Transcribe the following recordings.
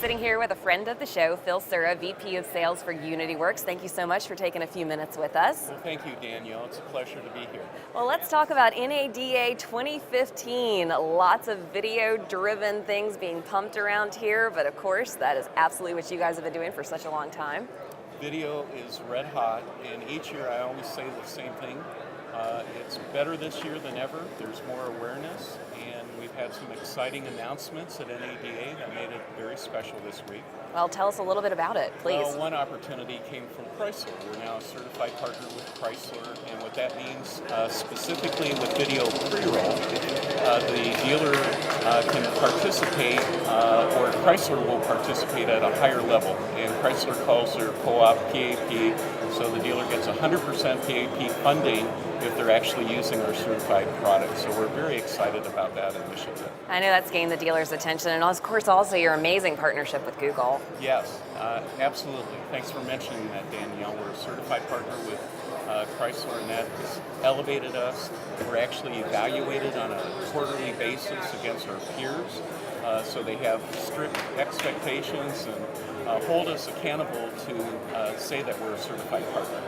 sitting here with a friend of the show, Phil Sura, VP of Sales for UnityWorks. Thank you so much for taking a few minutes with us. Well, thank you, Danielle. It's a pleasure to be here. Well, let's talk about NADA 2015. Lots of video-driven things being pumped around here, but of course, that is absolutely what you guys have been doing for such a long time. Video is red hot, and each year I always say the same thing. It's better this year than ever. There's more awareness, and we've had some exciting announcements at NADA that made it very special this week. Well, tell us a little bit about it, please. Well, one opportunity came from Chrysler. We're now a certified partner with Chrysler, and what that means specifically with video pre-roll, the dealer can participate, or Chrysler will participate at a higher level, and Chrysler calls their co-op PAP, so the dealer gets 100% PAP funding if they're actually using our certified product. So we're very excited about that initiative. I know that's gained the dealer's attention, and of course also your amazing partnership with Google. Yes, absolutely. Thanks for mentioning that, Danielle. We're a certified partner with Chrysler, and that has elevated us. We're actually evaluated on a quarterly basis against our peers, so they have strict expectations and hold us accountable to say that we're a certified partner.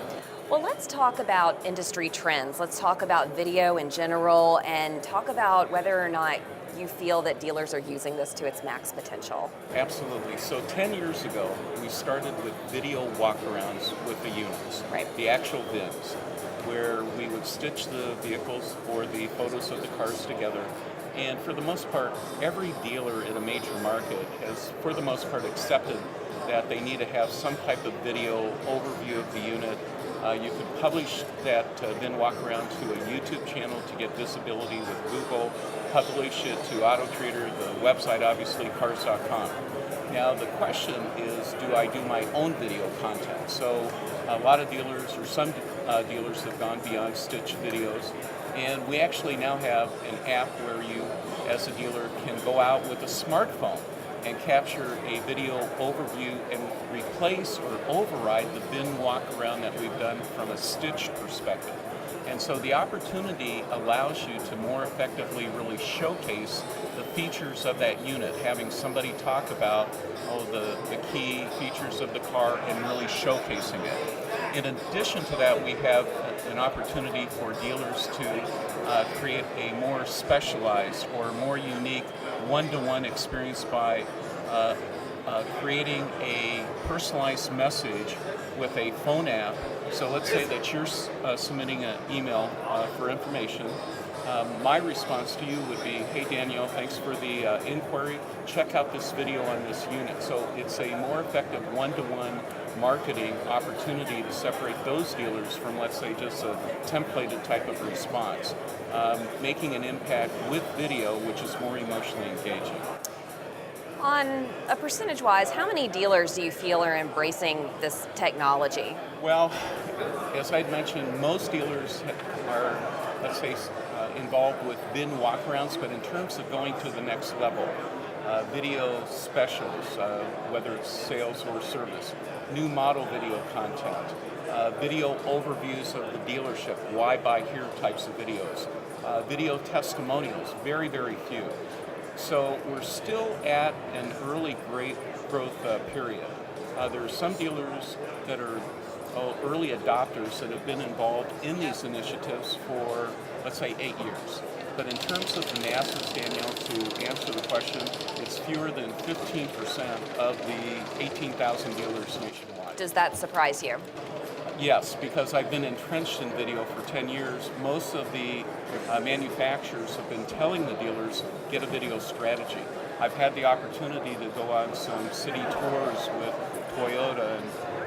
Well, let's talk about industry trends. Let's talk about video in general and talk about whether or not you feel that dealers are using this to its max potential. Absolutely. So 10 years ago, we started with video walkarounds with the units, right? The actual VINs, where we would stitch the vehicles or the photos of the cars together. And for the most part, every dealer in a major market has, for the most part, accepted that they need to have some type of video overview of the unit. You can publish that VIN walkaround to a YouTube channel to get visibility with Google, publish it to AutoTrader, the website obviously, cars.com. Now the question is, do I do my own video content? So a lot of dealers, or some dealers have gone beyond stitch videos, and we actually now have an app where you, as a dealer, can go out with a smartphone and capture a video overview and replace or override the VIN walkaround that we've done from a stitched perspective. And so the opportunity allows you to more effectively really showcase the features of that unit, having somebody talk about the key features of the car and really showcasing it. In addition to that, we have an opportunity for dealers to create a more specialized or more unique one-to-one experience by creating a personalized message with a phone app. So let's say that you're submitting an email for information. My response to you would be, hey Danielle, thanks for the inquiry. Check out this video on this unit. So it's a more effective one-to-one marketing opportunity to separate those dealers from, let's say, just a templated type of response, making an impact with video, which is more emotionally engaging. On a percentage-wise, how many dealers do you feel are embracing this technology? Well, as I'd mentioned, most dealers are, let's say, involved with VIN walkarounds, but in terms of going to the next level, video specials, whether it's sales or service, new model video content, video overviews of the dealership, why buy here types of videos, video testimonials, very, very few. So we're still at an early great growth period. There are some dealers that are early adopters that have been involved in these initiatives for, let's say, 8 years. But in terms of the masses, Danielle, to answer the question, it's fewer than 15% of the 18,000 dealers nationwide. Does that surprise you? Yes, because I've been entrenched in video for 10 years. Most of the manufacturers have been telling the dealers, get a video strategy. I've had the opportunity to go on some city tours with Toyota,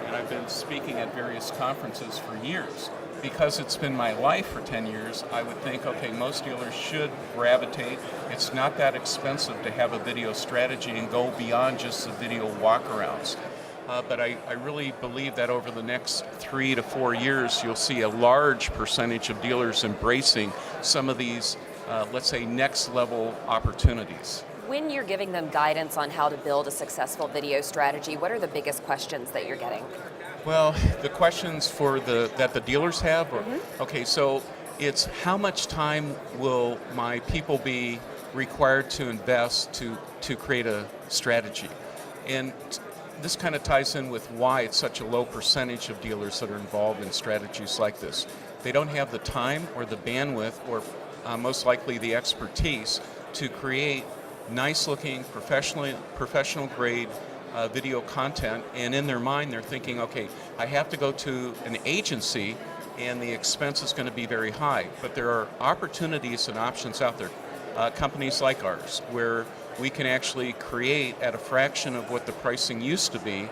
and I've been speaking at various conferences for years. Because it's been my life for 10 years, I would think, okay, most dealers should gravitate. It's not that expensive to have a video strategy and go beyond just the video walkarounds. But I really believe that over the next 3 to 4 years, you'll see a large percentage of dealers embracing some of these, let's say, next level opportunities. When you're giving them guidance on how to build a successful video strategy, what are the biggest questions that you're getting? Well, the questions that the dealers have, okay, so it's how much time will my people be required to invest to create a strategy? And this kind of ties in with why it's such a low percentage of dealers that are involved in strategies like this. They don't have the time or the bandwidth or most likely the expertise to create nice looking, professional grade video content, and in their mind they're thinking, okay, I have to go to an agency and the expense is going to be very high. But there are opportunities and options out there. Companies like ours, where we can actually create at a fraction of what the pricing used to be,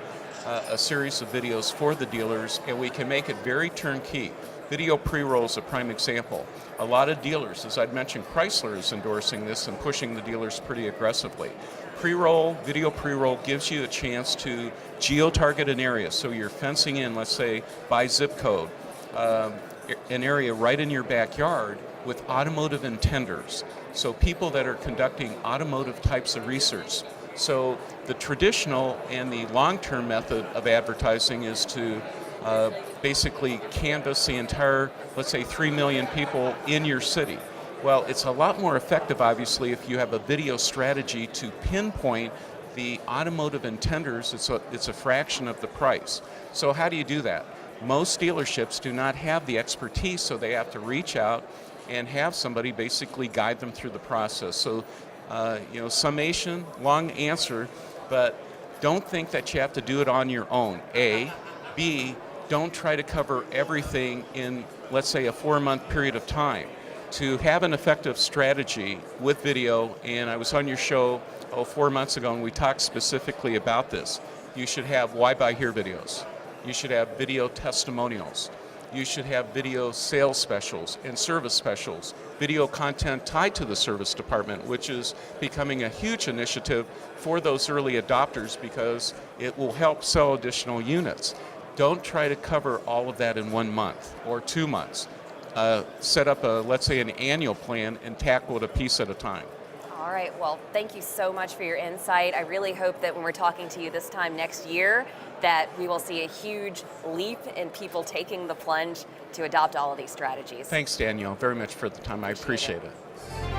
a series of videos for the dealers, and we can make it very turnkey. Video pre-roll is a prime example. A lot of dealers, as I'd mentioned, Chrysler is endorsing this and pushing the dealers pretty aggressively. Pre-roll, video pre-roll gives you a chance to geo-target an area. So you're fencing in, let's say, by zip code, an area right in your backyard with automotive intenders. So people that are conducting automotive types of research. So the traditional and the long-term method of advertising is to basically canvass the entire, let's say, 3 million people in your city. Well, it's a lot more effective, obviously, if you have a video strategy to pinpoint the automotive intenders. It's a fraction of the price. So how do you do that? Most dealerships do not have the expertise, so they have to reach out and have somebody basically guide them through the process. So, summation, long answer, but don't think that you have to do it on your own, A. B, don't try to cover everything in, let's say, a 4-month period of time. To have an effective strategy with video, and I was on your show 4 months ago and we talked specifically about this, you should have why buy here videos. You should have video testimonials. You should have video sales specials and service specials, video content tied to the service department, which is becoming a huge initiative for those early adopters because it will help sell additional units. Don't try to cover all of that in 1 month or 2 months. Set up let's say, an annual plan and tackle it a piece at a time. All right, well, thank you so much for your insight. I really hope that when we're talking to you this time next year, that we will see a huge leap in people taking the plunge to adopt all of these strategies. Thanks, Danielle, very much for the time. I appreciate it.